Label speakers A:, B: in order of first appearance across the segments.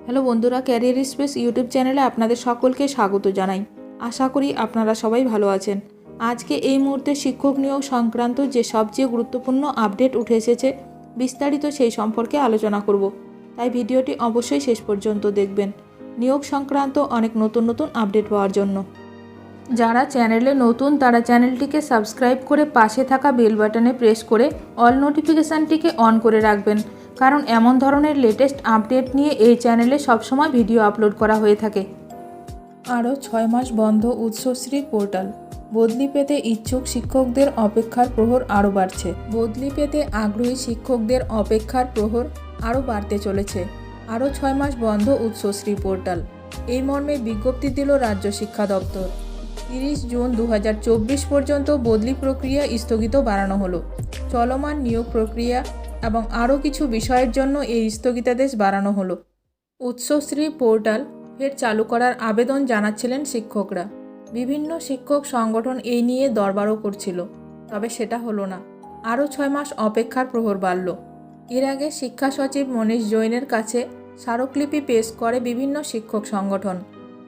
A: Hello বন্ধুরা, career space YouTube চ্যানেলে আপনাদের সকলকে স্বাগত জানাই। আশা করি আপনারা সবাই ভালো আছেন। আজকে এই মুহূর্তে শিক্ষক নিয়োগ সংক্রান্ত যে সবচেয়ে গুরুত্বপূর্ণ আপডেট উঠে এসেছে, বিস্তারিত সেই সম্পর্কে আলোচনা করব। তাই ভিডিওটি অবশ্যই শেষ পর্যন্ত দেখবেন নিয়োগ সংক্রান্ত অনেক নতুন নতুন আপডেট পাওয়ার জন্য। যারা চ্যানেলে নতুন তারা চ্যানেলটিকে সাবস্ক্রাইব করে পাশে থাকা বেল বাটনে প্রেস করে অল নোটিফিকেশানটিকে অন করে রাখবেন, কারণ এমন ধরনের লেটেস্ট আপডেট নিয়ে এই চ্যানেলে সবসময় ভিডিও আপলোড করা হয়ে থাকে। আরও 6 মাস বন্ধ উৎসশ্রী পোর্টাল। বদলি পেতে ইচ্ছুক শিক্ষকদের অপেক্ষার প্রহর আরও বাড়ছে। বদলি পেতে আগ্রহী শিক্ষকদের অপেক্ষার প্রহর আরও বাড়তে চলেছে। আরও 6 মাস বন্ধ উৎসশ্রী পোর্টাল, এই মর্মে বিজ্ঞপ্তি দিল রাজ্য শিক্ষা দপ্তর। 30 জুন 2024 পর্যন্ত বদলি প্রক্রিয়া স্থগিত বাড়ানো হলো। চলমান নিয়োগ প্রক্রিয়া এবং আরও কিছু বিষয়ের জন্য এই স্থগিতাদেশ বাড়ানো হলো। উৎসশ্রী পোর্টাল ফের চালু করার আবেদন জানাচ্ছিলেন শিক্ষকরা। বিভিন্ন শিক্ষক সংগঠন এই নিয়ে দরবারও করছিল, তবে সেটা হলো না। আরও 6 মাস অপেক্ষার প্রহর বাড়ল। এর আগে শিক্ষা সচিব মনীষ জৈনের কাছে স্মারকলিপি পেশ করে বিভিন্ন শিক্ষক সংগঠন।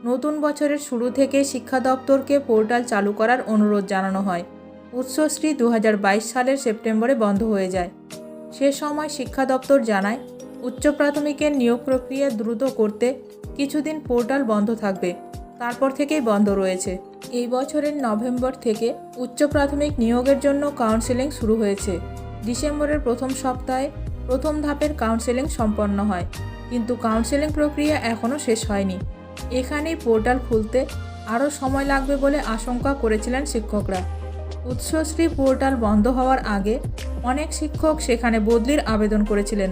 A: নতুন বছরের শুরু থেকে শিক্ষা দপ্তরকে পোর্টাল চালু করার অনুরোধ জানানো হয়। উৎসশ্রী 2022 সালের সেপ্টেম্বরে বন্ধ হয়ে যায়। সে সময় শিক্ষা দপ্তর জানায়, উচ্চ প্রাথমিকের নিয়োগ প্রক্রিয়া দ্রুত করতে কিছুদিন পোর্টাল বন্ধ থাকবে, তারপর থেকেই বন্ধ রয়েছে। এই বছরের নভেম্বর থেকে উচ্চ প্রাথমিক নিয়োগের জন্য কাউন্সেলিং শুরু হয়েছে। ডিসেম্বরের প্রথম সপ্তাহে প্রথম ধাপের কাউন্সেলিং সম্পন্ন হয়, কিন্তু কাউন্সেলিং প্রক্রিয়া এখনও শেষ হয়নি। এখানেই পোর্টাল খুলতে আরও সময় লাগবে বলে আশঙ্কা করেছিলেন শিক্ষকরা। উৎসশ্রী পোর্টাল বন্ধ হওয়ার আগে অনেক শিক্ষক সেখানে বদলির আবেদন করেছিলেন।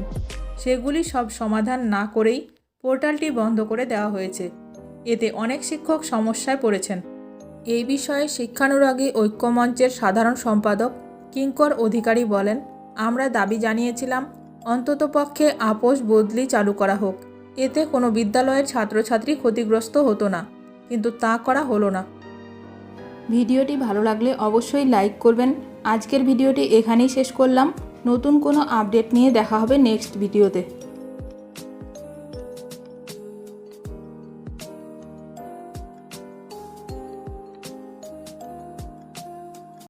A: সেগুলি সব সমাধান না করেই পোর্টালটি বন্ধ করে দেওয়া হয়েছে। এতে অনেক শিক্ষক সমস্যায় পড়েছেন। এই বিষয়ে শিক্ষানুরাগী ঐক্যমঞ্চের সাধারণ সম্পাদক কিঙ্কর অধিকারী বলেন, আমরা দাবি জানিয়েছিলাম অন্ততপক্ষে আপোষ বদলি চালু করা হোক, এতে কোনো বিদ্যালয়ের ছাত্রছাত্রী ক্ষতিগ্রস্ত হতো না, কিন্তু তা করা হলো না। ভিডিওটি ভালো লাগলে অবশ্যই লাইক করবেন। আজকের ভিডিওটি এখানেই শেষ করলাম। নতুন কোনো আপডেট নিয়ে দেখা হবে নেক্সট ভিডিওতে।